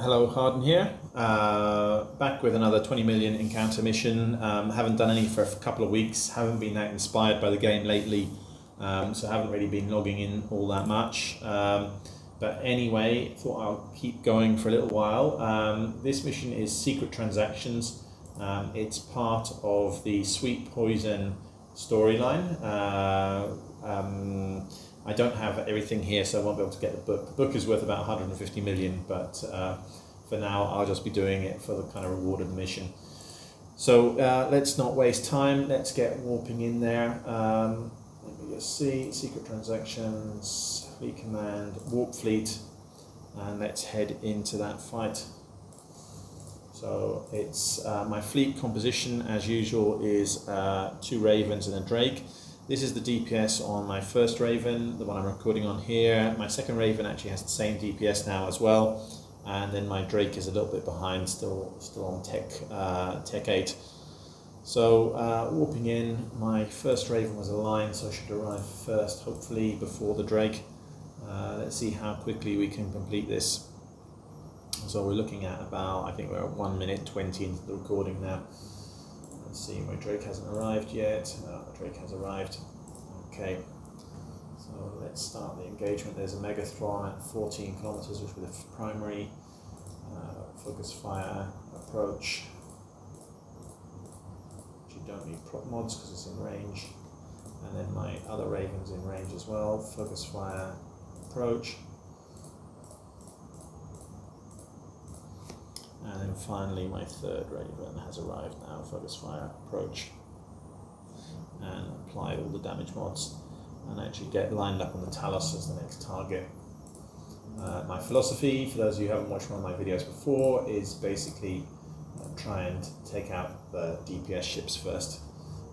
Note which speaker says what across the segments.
Speaker 1: Hello, Harden here. Back with another 20 million encounter mission. Haven't done any for a couple of weeks. Haven't been that inspired by the game lately, so haven't really been logging in all that much. But anyway, thought I'll keep going for a little while. This mission is Secret Transactions. It's part of the Sweet Poison storyline. I don't have everything here, so I won't be able to get the book. The book is worth about 150 million, but for now I'll just be doing it for the kind of reward of the mission. So let's not waste time. Let's get warping in there. Let me just see, Secret Transactions, Fleet Command, Warp Fleet, and let's head into that fight. So it's my fleet composition, as usual, is 2 Ravens and a Drake. This is the DPS on my first Raven, the one I'm recording on here. My second Raven actually has the same DPS now as well, and then my Drake is a little bit behind, still on Tech 8. So warping in, my first Raven was aligned, so I should arrive first, hopefully before the Drake. Let's see how quickly we can complete this. So we're looking at about, I think we're at 1 minute 20 into the recording now. Let's see, my Drake hasn't arrived yet. No, the Drake has arrived. Okay, so let's start the engagement. There's a Megathron at 14 kilometers, which will be the primary. Focus fire, approach. You don't need prop mods because it's in range. And then my other Raven's in range as well. Focus fire, approach. And then finally my third Raven has arrived now, focus fire, approach, and apply all the damage mods, and actually get lined up on the Talos as the next target. My philosophy, for those of you who haven't watched one of my videos before, is basically try and take out the DPS ships first.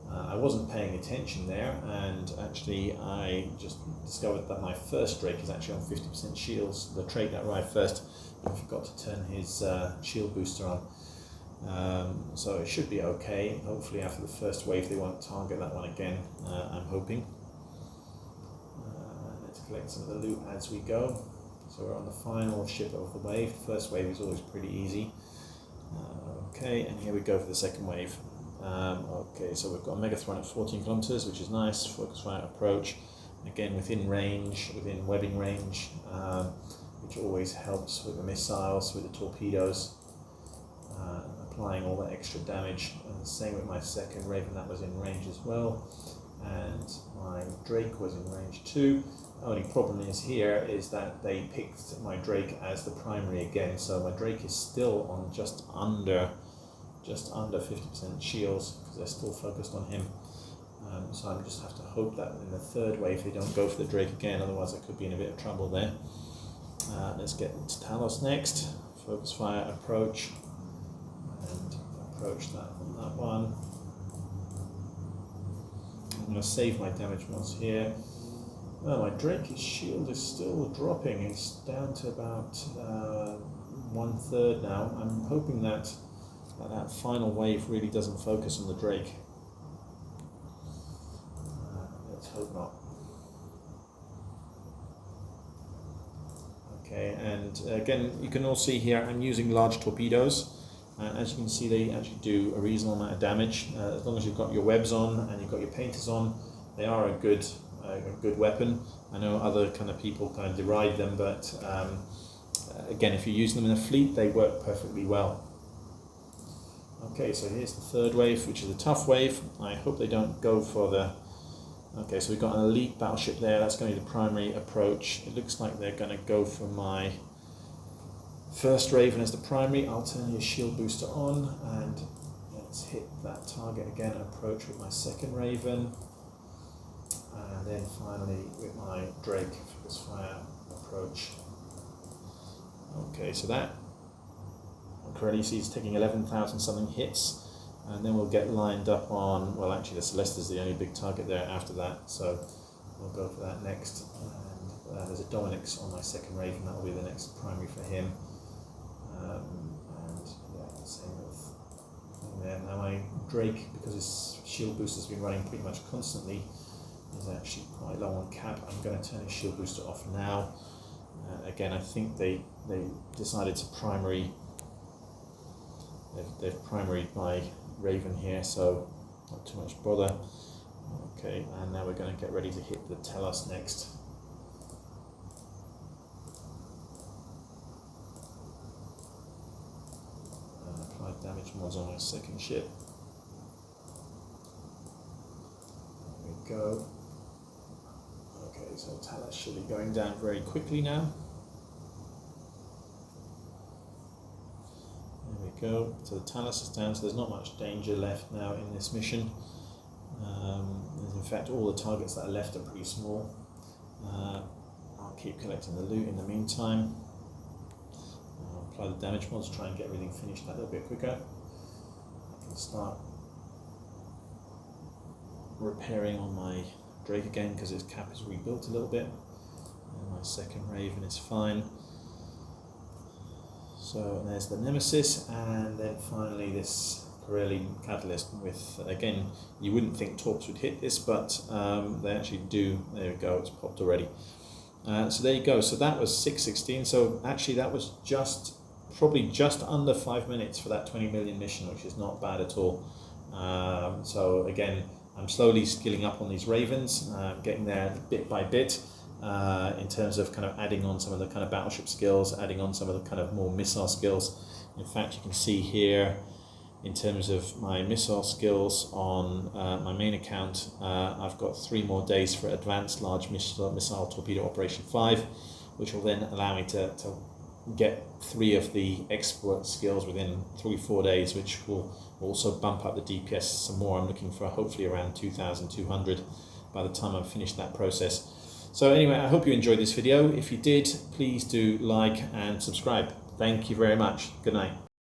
Speaker 1: I wasn't paying attention there, and actually I just discovered that my first Drake is actually on 50% shields. The trait that arrived first, I forgot to turn his shield booster on. So it should be okay. Hopefully after the first wave they won't target that one again, I'm hoping. Let's collect some of the loot as we go. So we're on the final ship of the wave. The first wave is always pretty easy. Okay, and here we go for the second wave. Okay, so we've got a Megathron at 14 kilometers, which is nice. Focus fire, approach. Again, within range, within webbing range, which always helps with the missiles, with the torpedoes, applying all that extra damage. And the same with my second Raven, that was in range as well. And my Drake was in range too. The only problem is here is that they picked my Drake as the primary again, so my Drake is still on just under 50% shields because they're still focused on him. So I just have to hope that in the third wave they don't go for the Drake again, otherwise I could be in a bit of trouble there. Let's get to Talos next. Focus fire, approach, and approach that on that one. I'm going to save my damage mods here. Well, my Drake's shield is still dropping. It's down to about 1/3 now. I'm hoping that final wave really doesn't focus on the Drake. Let's hope not. Okay, and again, you can all see here I'm using large torpedoes. As you can see, they actually do a reasonable amount of damage. As long as you've got your webs on and you've got your painters on, they are a good weapon. I know other kind of people kind of deride them, but again, if you use them in a fleet, they work perfectly well. Okay, so here's the third wave, which is a tough wave. I hope they don't go for the... Okay, so we've got an elite battleship there. That's going to be the primary approach. It looks like they're going to go for my first Raven as the primary. I'll turn his shield booster on, and let's hit that target again, approach with my second Raven. And then finally with my Drake, focus fire, approach. Okay, so that currently sees taking 11,000 something hits, and then we'll get lined up on, well actually the Celesta's the only big target there after that, so we'll go for that next. And there's a Dominic's on my second Raven, that will be the next primary for him. And yeah, same with there. Now my Drake, because his shield booster's been running pretty much constantly, is actually quite low on cap. I'm going to turn his shield booster off now. Again, I think they decided to primary. They've primaried my Raven here, so not too much bother. Okay, and now we're going to get ready to hit the tell us next. And apply damage mods on my second ship. There we go. Okay, so Talos should be going down very quickly now. There we go. So the Talos is down, so there's not much danger left now in this mission. In fact, all the targets that are left are pretty small. I'll keep collecting the loot in the meantime. I'll apply the damage mods, try and get everything finished a little bit quicker. I can start repairing on my Drake again because his cap is rebuilt a little bit. And my second Raven is fine. So there's the Nemesis, and then finally this Pirelli Catalyst with, again, you wouldn't think Torps would hit this, but they actually do. There we go, it's popped already. So there you go, so that was 6:16, so actually that was probably just under 5 minutes for that 20 million mission, which is not bad at all. So again, I'm slowly skilling up on these Ravens, getting there bit by bit, in terms of kind of adding on some of the kind of battleship skills, adding on some of the kind of more missile skills. In fact, you can see here, in terms of my missile skills on my main account, I've got 3 more days for Advanced Large Missile Torpedo Operation 5, which will then allow me to get 3 of the export skills within 3-4 days, which will also bump up the DPS some more. I'm looking for hopefully around 2,200 by the time I've finished that process. So anyway, I hope you enjoyed this video. If you did, please do like and subscribe. Thank you very much. Good night.